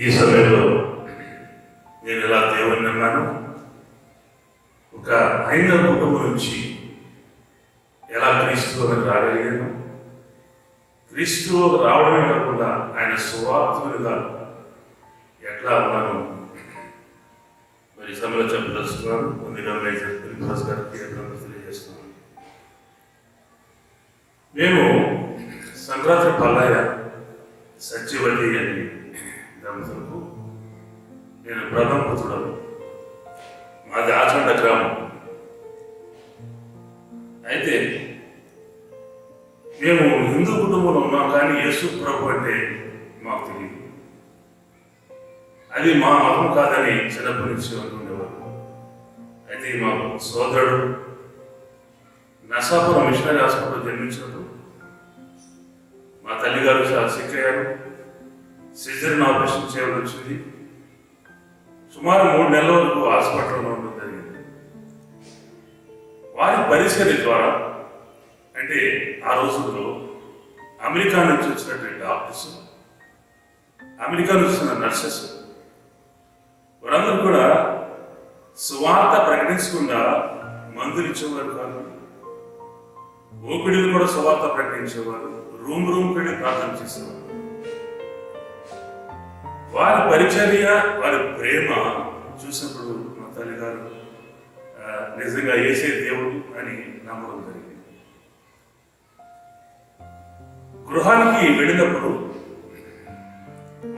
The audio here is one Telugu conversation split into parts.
ఈ సమయంలో నేను ఎలా దేవుని నమ్మాను, ఒక హైందవ కుటుంబం నుంచి ఎలా క్రీస్తులోకి రాగలిగాను, క్రీస్తులోకి రావడమే కాకుండా ఆయన సువార్తలుగా ఎట్లా ఉన్నాను మరి సమయంలో చెప్పదలుచుకున్నాను. ముందుగా శ్రీనివాస్ గారికి తెలియజేస్తున్నాను. మేము సంక్రాంతి పల్లయ్య సత్యవతి అని దంపతులకు నేను ప్రథమ పుత్రుడు. మాది ఆచండ గ్రామం. అయితే మేము హిందూ కుటుంబంలో ఉన్నాం, కానీ యేసు ప్రభు అంటే మాకు తెలియదు. అది మా మతం కాదని చిన్నప్పటి నుంచి అనుకునేవారు. అయితే మా సోదరుడు నసాపురం మిషనరీ హాస్పిటల్ జన్మించినప్పుడు మా తల్లిగారు చాలా సిక్ అయ్యారు. సిజరీన్ ఆపరేషన్ చేయడం వచ్చింది. సుమారు 3 నెలల వరకు హాస్పిటల్లో ఉండడం జరిగింది. వారి పరిచర్య ద్వారా, అంటే ఆ రోజుల్లో అమెరికా నుంచి వచ్చినటువంటి డాక్టర్స్, అమెరికా నుంచి వచ్చిన నర్సెస్, వారందరూ కూడా సువార్త ప్రకటించకుండా మందులు ఇచ్చేవారు కాదు. ఓపిడీలు కూడా సువార్త ప్రకటించేవారు. రూమ్కి వెళ్ళి ప్రార్థన చేసేవారు. వారి పరిచర్య, వారి ప్రేమ చూసినప్పుడు మా తల్లిగారు నిజంగా యేసే దేవుడు అని నమ్మడం జరిగింది. గృహానికి వెళ్ళినప్పుడు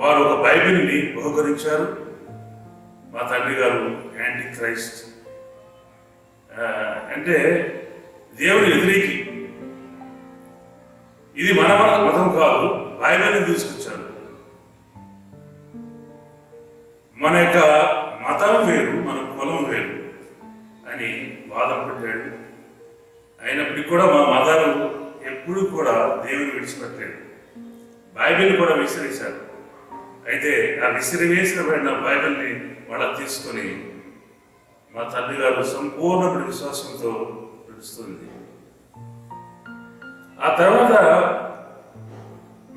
వారు ఒక బైబిల్ని బహుకరించారు. మా తండ్రి గారు యాంటీ క్రైస్ట్, అంటే దేవుని వ్యతిరేకి, ఇది మన మతం కాదు, బైబిల్ని తీసుకొచ్చారు. మన యొక్క మతం వేరు, మన కులం వేరు అని వాదం పెట్టాడు. అయినప్పటికీ కూడా మా మతాలు ఎప్పుడు కూడా దేవుని విడిచిపెట్టలేదు. బైబిల్ కూడా విసిరేశారు. అయితే ఆ విసిరివేసిన బైబిల్ని వాళ్ళకి తీసుకొని మా తండ్రి గారు సంపూర్ణ విశ్వాసంతో నడుస్తుంది. ఆ తర్వాత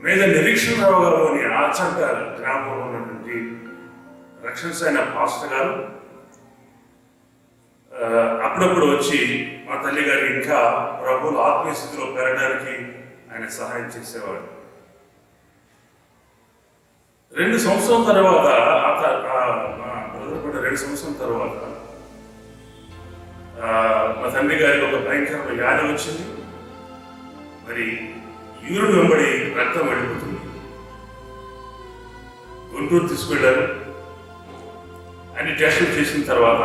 మేజర్ నిరీక్షణరావు గారు అని ఆచంట గ్రామంలో ఉన్నటువంటి రక్షణ సైన పాస్టర్ గారు అప్పుడప్పుడు వచ్చి మా తల్లి గారికి ఇంకా ప్రభువుల ఆత్మీయ స్థితిలో పెరగడానికి ఆయన సహాయం చేసేవాడు. 2 సంవత్సరాల తర్వాత, మా బ్రదర్ కూడా 2 సంవత్సరాల తర్వాత మా తండ్రి గారికి ఒక భయంకరమైన వ్యాధి వచ్చింది. మరి యూరిన్ వెంబడి రక్తం వెళ్ళిపోతుంది. గుంటూరు తీసుకెళ్లారు. అన్ని టెస్టులు చేసిన తర్వాత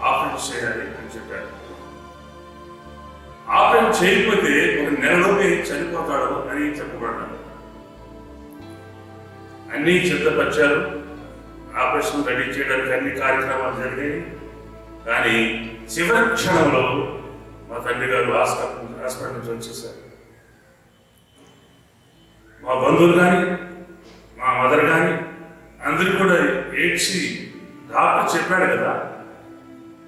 ఆపరేషన్ చేయాలి అని చెప్పారు. ఆపరేషన్ చేయకపోతే 1 నెలలోనే చనిపోతాడు అని చెప్పబడ్డారు. అన్ని సిద్ధపరిచారు. ఆపరేషన్ రెడీ చేయడానికి అన్ని కార్యక్రమాలు జరిగాయి. కానీ చివరి క్షణంలో మా తండ్రి గారు హాస్పిటల్ నుంచి వచ్చేసారు. మా బంధువులు కానీ, మా మదర్ కానీ అందరూ కూడా ఏడ్చి, డాక్టర్ చెప్పాడు కదా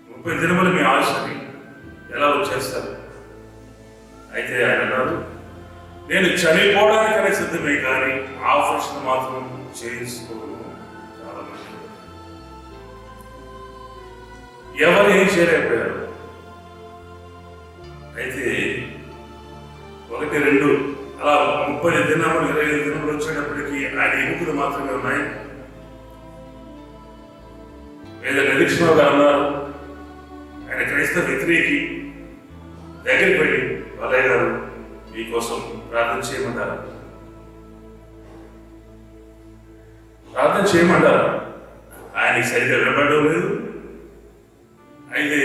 30 దినములు మీ ఆశని ఎలా వచ్చేస్తారు. అయితే ఆయన అన్నారు, నేను చనిపోవడానికనే సిద్ధమే, కానీ ఆపరేషన్ మాత్రం చేసుకోను. చాలా మంది ఎవరు ఏం చేయలేకపోయారు. అయితే 1, 2 అలా 30 దినములు 25 దినములు వచ్చేటప్పటికి ఆయన ఎముకలు మాత్రమే ఉన్నాయి. లేదా నిరీక్షణ గారు అన్నారు, ఆయన క్రైస్తవ వ్యతిరేకి, దగ్గరికి వెళ్ళి బాలయ్య గారు మీకోసం ప్రార్థన చేయమంటారు, ప్రార్థన చేయమంటారు. ఆయనకి సరిగ్గా వినపడడం లేదు. అయితే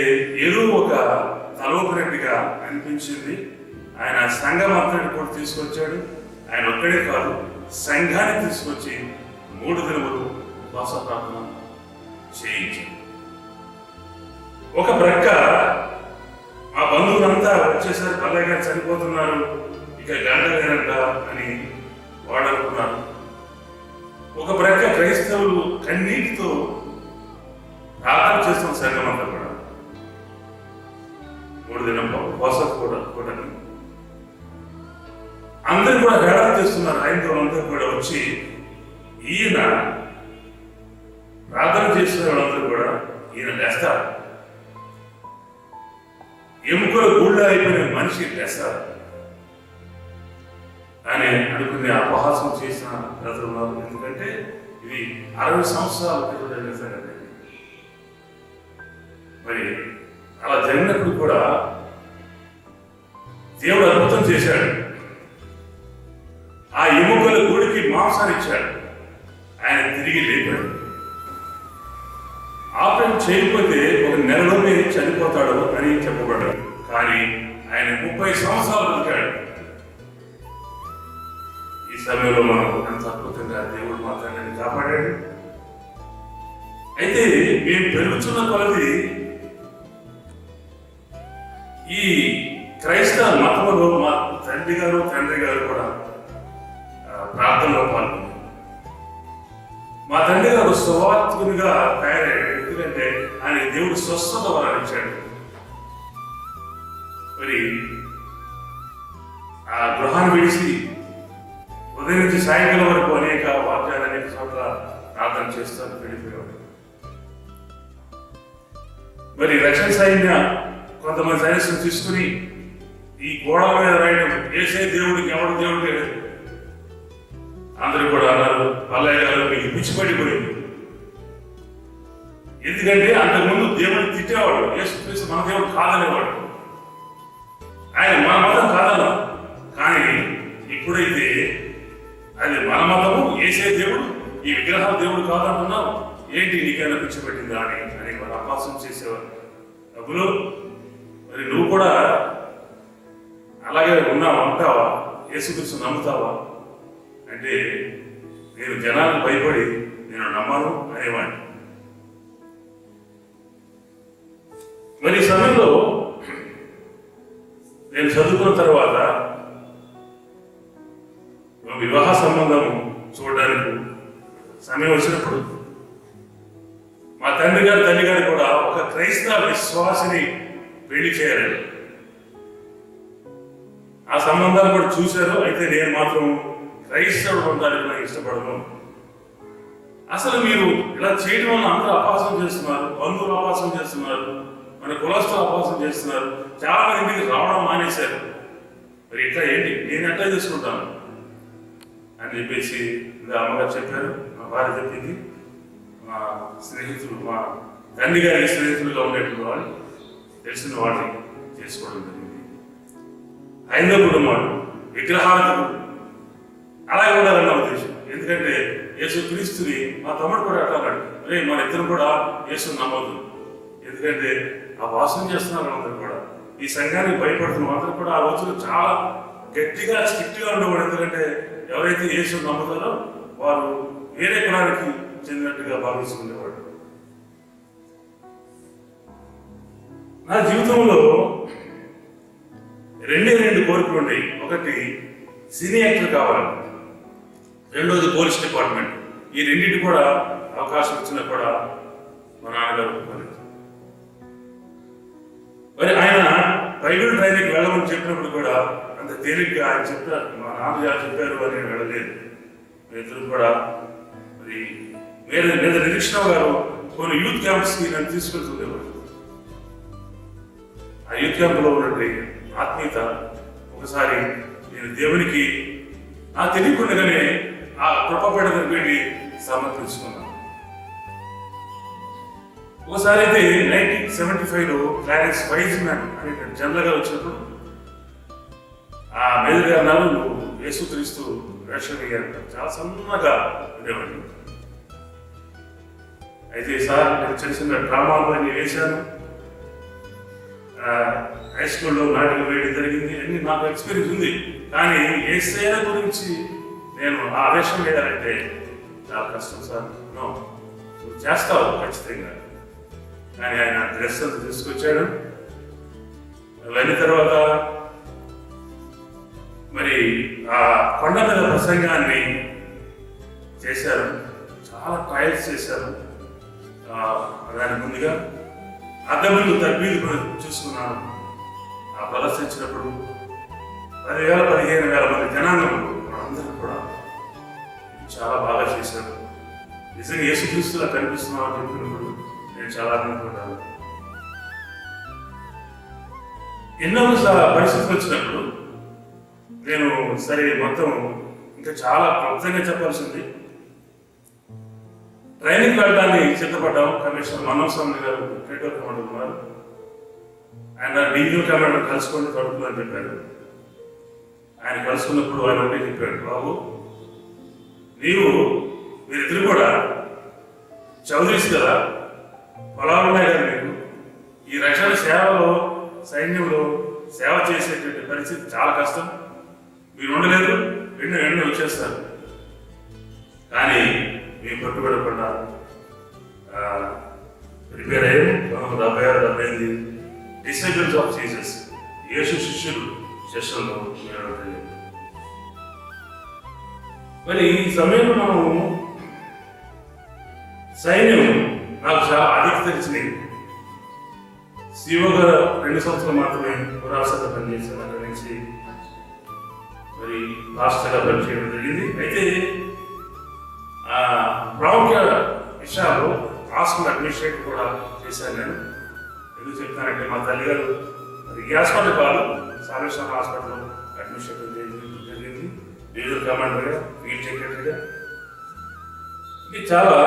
ఏదో ఒక తలవపినట్టుగా అనిపించింది. ఆయన సంఘం అంతటి కూడా తీసుకొచ్చాడు. ఆయన ఒక్కడే కాదు, సంఘాన్ని తీసుకొచ్చి 3 దినములు ఉపవాస ప్రార్థన చేయించాడు. ఒక ప్రక్క మా బంధువులంతా వచ్చేసరికి పల్లయ్య గారు చనిపోతున్నారు, ఇక గంటలేనంట అని వాడు అనుకున్నారు. ఒక ప్రక్క క్రైస్తవులు కన్నీటితో ప్రార్థన చేస్తున్న సంఘం అంతా కూడా 3 దినం ఉపవాస కూడని అందరూ కూడా హేళన చేస్తున్నారు. హైందవులందరూ కూడా వచ్చి ఈయన ప్రార్థన చేసిన వాళ్ళందరూ కూడా ఈయన లేస్తారు. ఎముకల గూళ్ళ అయిపోయిన మనిషి లేస్తారు అని అనుకునే అపహాసం చేసిన ప్రజలు ఉన్నారు. ఎందుకంటే ఇది 60 సంవత్సరాల క్రితం జరిగిన సంగతి. మరి అలా జరిగినప్పుడు కూడా దేవుడు అద్భుతం చేశాడు. ఆ ఎముకల గూడికి మాంసాన్ని ఇచ్చాడు. ఆయన తిరిగి లేపాడు. ఆపరేషన్ చేయకపోతే ఒక నెలలోనే చనిపోతాడు అని చెప్పబడ్డాడు. కానీ ఆయన 30 సంవత్సరాలు బతికాడు. ఈ సమయంలో మనం ఎంత అద్భుతంగా దేవుడు మాత్రమే కాపాడాడు. అయితే మేము పెరుగుతున్న కొలది ఈ క్రైస్తవ మతంలో మా తండ్రి గారు కూడా ప్రార్థనలో పాల్గొన్నారు. మా తండ్రి గారు సువార్తికునిగా తయారయ్యాడు. ఎందుకంటే ఆయన దేవుడు స్వస్థత వరాలిచ్చాడు. మరి ఆ గృహాన్ని విడిచి ఉదయం నుంచి సాయంకాలం వరకు అనేక వాక్యాలు అనేక చోట్ల ప్రార్థన చేస్తాను వెళ్ళిపోయేవాడు. మరి రక్షణ సైన్య కొంతమంది సైన్యం తీసుకుని ఈ గోడల మీద రాయడం, ఏసే దేవుడికి ఎవడు దేవుడు లేదు. అందరూ కూడా అన్నారు, పల్లయ్య గారు మీకు పిచ్చిపడిపోయింది. ఎందుకంటే అంతకుముందు దేవుడిని తిట్టేవాడు. యేసుక్రీస్తు మన దేవుడు కాదనేవాడు. ఆయన మన మతం కాదన్నా. కానీ ఇప్పుడైతే అది మన మతము, ఏసే దేవుడు, ఈ విగ్రహాల దేవుడు కాదంటున్నావు, ఏంటి నీకైనా పిచ్చిపెట్టిందా అని వాళ్ళు అపాసం చేసేవారు. డబ్బులు మరి నువ్వు కూడా అలాగే ఉన్నావు అంటావా? యేసుక్రీస్తు నమ్ముతావా అంటే నేను జనాలకు భయపడి నేను నమ్మను అనేవాడిని. మరి ఈ సమయంలో నేను చదువుకున్న తర్వాత వివాహ సంబంధం చూడడానికి సమయం వచ్చినప్పుడు మా తండ్రి గారు తల్లి గారు కూడా ఒక క్రైస్తవ విశ్వాసిని పెళ్లి చేయాలి. ఆ సంబంధాలు కూడా చూశారు. అయితే నేను మాత్రం క్రైస్తవుడు పొందాలని నాకు ఇష్టపడను. అసలు మీరు ఇలా చేయడం వల్ల అందరూ అపహాసం చేస్తున్నారు, బంధువులు అపహాసం చేస్తున్నారు, మన కులస్తులు అపహాసం చేస్తున్నారు, చాలా మంది ఇంటికి రావడం మానేశారు. మరి ఇట్లా ఏంటి, నేను ఎట్లా చేసుకుంటాను అని చెప్పేసి అమ్మగారు చెప్పారు. మా భార్య చెప్పింది. మా స్నేహితులు, మా తండ్రి గారికి స్నేహితులుగా ఉండేటువంటి వాళ్ళు, తెలిసిన వాళ్ళని చేసుకోవడం జరిగింది. హైందవ కుటుంబాలు విగ్రహాలకు అలాగే ఉండాలన్న ఉద్దేశం. ఎందుకంటే యేసుక్రీస్తుని మా తమ్ముడు కూడా అట్లా అన్నాడు, అరే మన ఇద్దరు కూడా యేసుని నమ్మొద్దు, ఎందుకంటే ఆ వాసన చేస్తున్నారు అందరూ కూడా. ఈ సంఘానికి భయపడుతున్న అందరూ కూడా ఆ రోజులు చాలా గట్టిగా స్ట్రిక్ట్గా ఉండేవాడు. ఎందుకంటే ఎవరైతే యేసుని నమ్ముతారో వారు వేరే కులానికి చెందినట్టుగా భావించుకునేవాడు. నా జీవితంలో రెండు కోరికలు ఉన్నాయి. ఒకటి సినీ యాక్టర్ కావాలి, రెండోది పోలీస్ డిపార్ట్మెంట్. ఈ రెండింటి కూడా అవకాశం ఇచ్చినా కూడా మా నాన్నగారు ఒప్పుకోలేదు. మరి ఆయన ప్రైవేట్ ట్రైనింగ్కి వెళ్ళమని చెప్పినప్పుడు కూడా అంత తేలిగ్గా ఆయన చెప్పారు, మా నాన్నగారు చెప్పారు అని నేను వెళ్ళలేదు. ఇద్దరు కూడా మరి మీద నిరీక్షణ గారు కొన్ని యూత్ క్యాంప్స్కి నన్ను తీసుకెళ్తుండేవారు. ఆ యూత్ క్యాంపులో ఉన్నటువంటి ఆత్మీయత ఒకసారి నేను దేవునికి నాకు తెలియకుండానే ఆ కృపపేటకు వెళ్ళి సమర్పించుకున్నాను. ఒకసారి అయితే 1975లో క్లారెన్స్ వైజ్మ్యాన్ అనే జనరల్ గా వచ్చినప్పుడు ఆ మేజర్ గారు అన్నారు, నువ్వు యేసుక్రీస్తు వేషం వేయాలి. చాలా సన్నగా ఉండేవాడిని. అయితే సార్ నేను చిన్న చిన్న డ్రామాలు అన్ని వేశాను, హై స్కూల్లో నాటకం వేయడం జరిగింది, అన్ని నాకు ఎక్స్పీరియన్స్ ఉంది. కానీ యేసయ్య గురించి నేను ఆ వేషం వేయాలంటే చాలా కష్టం సార్. నో, నువ్వు చేస్తావు ఖచ్చితంగా. కానీ ఆయన డ్రెస్ అంతా తీసుకొచ్చాడు. వెళ్ళిన తర్వాత మరి ఆ కొండ మీద ప్రసంగాన్ని చేశారు. చాలా ట్రయల్స్ చేశారు. దాని ముందుగా అద్దం ముందు తగ్గిలు చూసుకున్నాను. ఆ ప్రదర్శించినప్పుడు 10,000-15,000 మంది జనాంగం అందరూ కూడా చాలా బాగా చేశారు. నిజంగా యేసుక్రీస్తులా కనిపిస్తున్నావు అని చెప్పినప్పుడు నేను చాలా ఆనందపడ్డాను. ఎన్నో పరిస్థితులు వచ్చినప్పుడు నేను సరే మొత్తం ఇంకా చాలా క్లుప్తంగా చెప్పాల్సింది. ట్రైనింగ్ వెళ్ళడానికి సిద్ధపడ్డాము. కమిషనర్ మనోజ్ స్వామి గారు నెట్వర్క్ కమాండర్ ఉన్నారు. ఆయన డివిజనల్ కమాండర్ కలుసుకొని తడుపులని చెప్పారు. ఆయన కలుసుకున్నప్పుడు ఆయన ఒకటే చెప్పాడు, బాబు మీరిద్దరు కూడా చౌదరీస్ కదా, పొలాలు ఉన్నాయి కదా, మీకు ఈ రక్షణ సేవలో సైన్యంలో సేవ చేసేటువంటి పరిస్థితి చాలా కష్టం, మీరు ఉండలేదు, వెంటనే వచ్చేస్తారు. కానీ మేము పట్టుబడకుండా ప్రిపేర్ అయ్యాము. 76-78 డిసైపుల్స్ ఆఫ్ జీసస్, యేసు శిష్యులు సెషన్లో మరి ఈ సమయంలో మనము సైన్యం నాకు చాలా అధిక తెలిసినవి. శివ గారు 2 సంవత్సరాలు మాత్రమే పురాసగా పనిచేశాను. అక్కడి నుంచి మరి రాష్ట్రగా పనిచేయడం జరిగింది. అయితే ప్రాముఖ్య విషయాలు హాస్పిటల్ అడ్మినిస్ట్రేటర్ కూడా చేశాను నేను. ఎందుకు చెప్తానంటే మా తల్లిగారు మరి ఈ హాస్పిటల్ కాదు, సాలేశ్వరం హాస్పిటల్లో అడ్మినిస్ట్రేటర్ జరిగింది. డివిజనల్ కమాండర్గా, ఫీల్డ్ సెక్రటరీగా, ఇది చాలా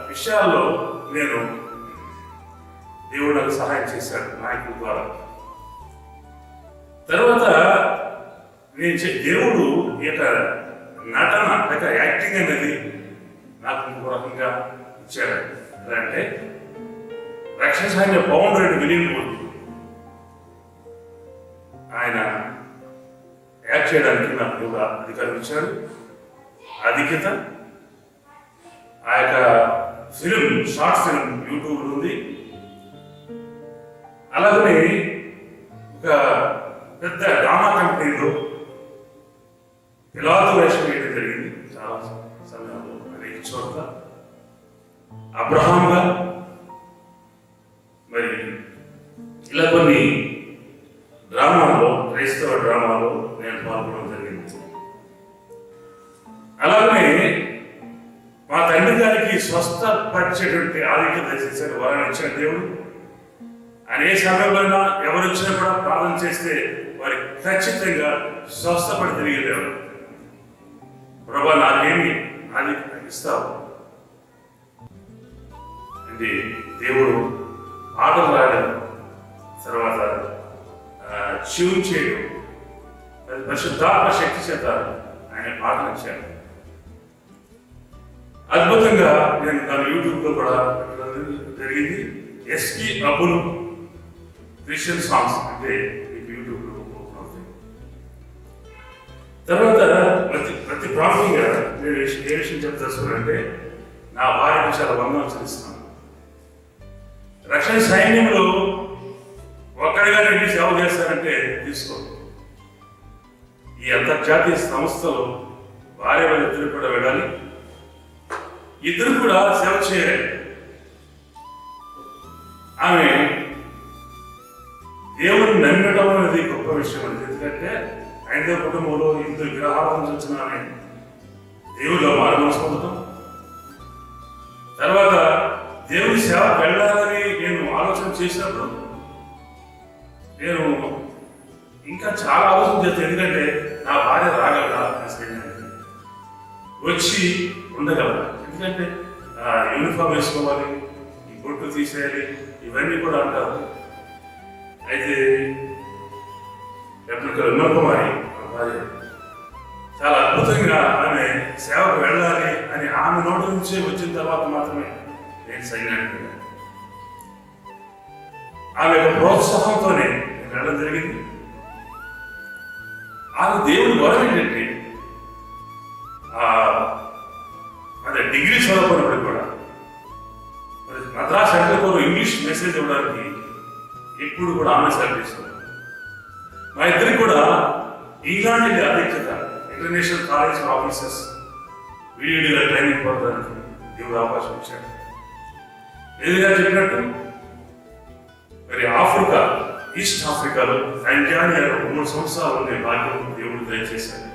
విషయాల్లో నేను దేవుడు నాకు సహాయం చేశాడు నాయకుల ద్వారా. తర్వాత దేవుడు ఈ యొక్క నటన లేక యాక్టింగ్ అనేది నాకు ఇంకో రకంగా ఇచ్చాడు. ఎలా అంటే రక్షణ సైన్య బౌండరీ విలీనమూర్తి ఆయన యాక్ట్ చేయడానికి నాకు దేవుడు అధికారం ఇచ్చాడు, అధిక్యత. ఆ యొక్క షార్ట్ ఫిల్మ్ యూట్యూబ్లో ఉంది. అలాగనే ఒక పెద్ద డ్రామా కంపెనీలో పిలాతు వేషం వేయడం జరిగింది చాలా సమయంలో, అనేక చోట్ల అబ్రహాంగా. మరి ఇలా కొన్ని డ్రామాలో, క్రైస్తవ డ్రామాలో నేను పాల్గొనడం జరిగింది. అలాగనే మా తండ్రి గారికి స్వస్థపరిచేటువంటి ఆధిక్యత చేశాడు, వరం ఇచ్చిన దేవుడు. అనే సమయంలో ఎవరు వచ్చినా కూడా ప్రార్థన చేస్తే వారి ఖచ్చితంగా స్వస్థపడి తిరిగేవారు. ప్రభా నాకేమి అది ఇస్తావు అంటే దేవుడు పాటలు రాయడం, తర్వాత ట్యూన్ చేయడం, పరిశుద్ధాత్మ శక్తి చేత ఆయన పాటలు ఇచ్చాడు. అద్భుతంగా నేను దాని యూట్యూబ్లో కూడా జరిగింది. ఎస్కి అబుల్ క్రిస్టియన్ సాంగ్స్ అంటే మీకు యూట్యూబ్లో అవుతాయి. తర్వాత ప్రతి ప్రాముఖ్యంగా నేను ఏ విషయం చెప్తానంటే నా భార్యకు చాలా వందనం చేస్తున్నాను. రక్షణ సైన్యంలో ఒక్కడిగా రెడ్డి సేవ చేస్తారంటే తీసుకో. ఈ అంతర్జాతీయ సంస్థలో భార్య వాళ్ళు ఇద్దరు కూడా వెళ్ళాలి, ఇద్దరు కూడా సేవ చేయాలి. ఆమె దేవుని నమ్మడం అనేది గొప్ప విషయం అండి. ఎందుకంటే ఐదవ కుటుంబంలో 2 విగ్రహాల నుంచి వచ్చిన ఆమె దేవుడిలో మారుమనసు పొందడం, తర్వాత దేవుని సేవ వెళ్ళాలని నేను ఆలోచన చేసినప్పుడు నేను ఇంకా చాలా ఆలోచన చేస్తాను. ఎందుకంటే నా భార్య రాగలరా, వచ్చి ఉండగలరా, ఎందుకంటే యూనిఫామ్ వేసుకోవాలి, ఈ బొట్టు తీసేయాలి, ఇవన్నీ కూడా అంటారు. అయితే కుమారి భార్య చాలా అద్భుతంగా ఆమె సేవకు వెళ్ళాలి అని ఆమె నోటి నుంచే వచ్చిన తర్వాత మాత్రమే నేను సైన్యానికి వెళ్ళాను. ఆమె యొక్క ప్రోత్సాహంతోనే నేను వెళ్ళడం జరిగింది. ఆమె దేవుడి వరం ఏంటంటే అదే డిగ్రీ చదువుకున్నప్పుడు కూడా మద్రాస్ సెంటర్ ఇంగ్లీష్ మెసేజ్ ఇవ్వడానికి ఎప్పుడు కూడా ఆమె సర్వీస్తుంది. మా ఇద్దరికి కూడా ఇంగ్లాండ్ అధ్యక్షత ఇంటర్నేషనల్ కాలేజ్ ఆఫీసర్స్ వీడియోగా ట్రైనింగ్ పొందడానికి దేవుడు అవకాశం ఇచ్చాడు. ఏదిగా చెప్పినట్టు మరి ఆఫ్రికా, ఈస్ట్ ఆఫ్రికాలో తంజానియాలో 3 సంవత్సరాలు ఉండే భాగ్యం దేవుడు దయచేశాడు.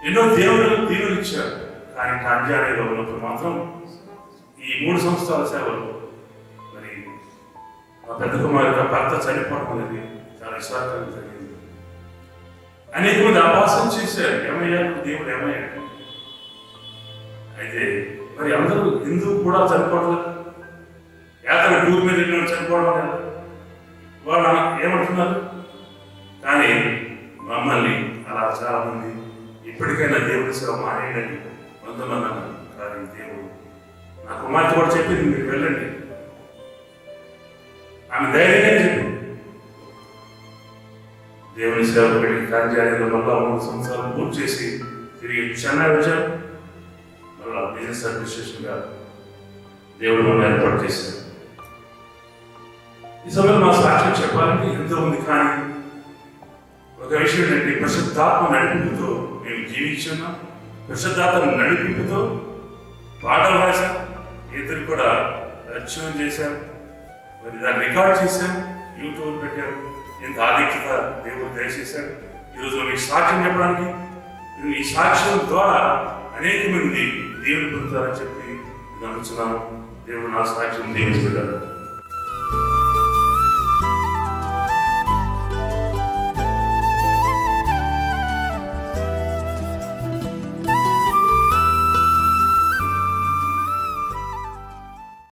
ఎన్నో దేవుడు ఇచ్చాడు. కానీ టాంజానియాలో ఉన్నప్పుడు మాత్రం ఈ 3 సంవత్సరాల సేవలు మరి మా పెద్ద కుమారు యొక్క భర్త చనిపోవడం అనేది చాలా విశ్వాసంగా జరిగింది. అనేక మంది అభాసం చేశారు, ఏమయ్యారు దేవుడు ఏమయ్యాడు. అయితే మరి అందరూ హిందువు కూడా చనిపోవడం యాత్ర టూర్ మీద చనిపోవడం లేదు. వాళ్ళు ఏమంటున్నారు? కానీ మమ్మల్ని అలా చాలా మంది ఇప్పటికైనా దేవుడి సేవ మానేయండి కొంతమంది అన్నారు. కానీ దేవుడు నా కుమార్తె కూడా చెప్పింది, మీరు వెళ్ళండి. ఆమె ధైర్యంగా చెప్పింది. దేవుని సేవ పెట్టి టాంజానియాలో మళ్ళా 3 సంవత్సరాలు పూర్తి చేసి తిరిగి చెన్నై వచ్చారు. మళ్ళా బిజినెస్ అడ్మినిస్ట్రేషన్గా దేవుడు మమ్మల్ని ఏర్పాటు చేశారు. ఈ సమయంలో మా సాక్ష్యం చెప్పాలంటే ఎంతో ఉంది. కానీ ఒక విషయం ఏంటంటే పరిశుద్ధాత్మ నడిపింపుతో మేము జీవించున్నాం. పరిశుద్ధాత్మ నడిపింపుతో పాటలు రాశాం, ఇద్దరు కూడా అర్చన చేశాం, మరి దాన్ని రికార్డ్ చేశాం, యూట్యూబ్ పెట్టారు. ఇంత ఆధిక్యత దేవుడు దయచేశాడు. ఈరోజు మీకు సాక్ష్యం చెప్పడానికి, ఈ సాక్ష్యం ద్వారా అనేక మంది దేవుని పొందుతారని చెప్పి నమ్ముతున్నాను. దేవుడు నా సాక్ష్యం దీవించుకుంటారు.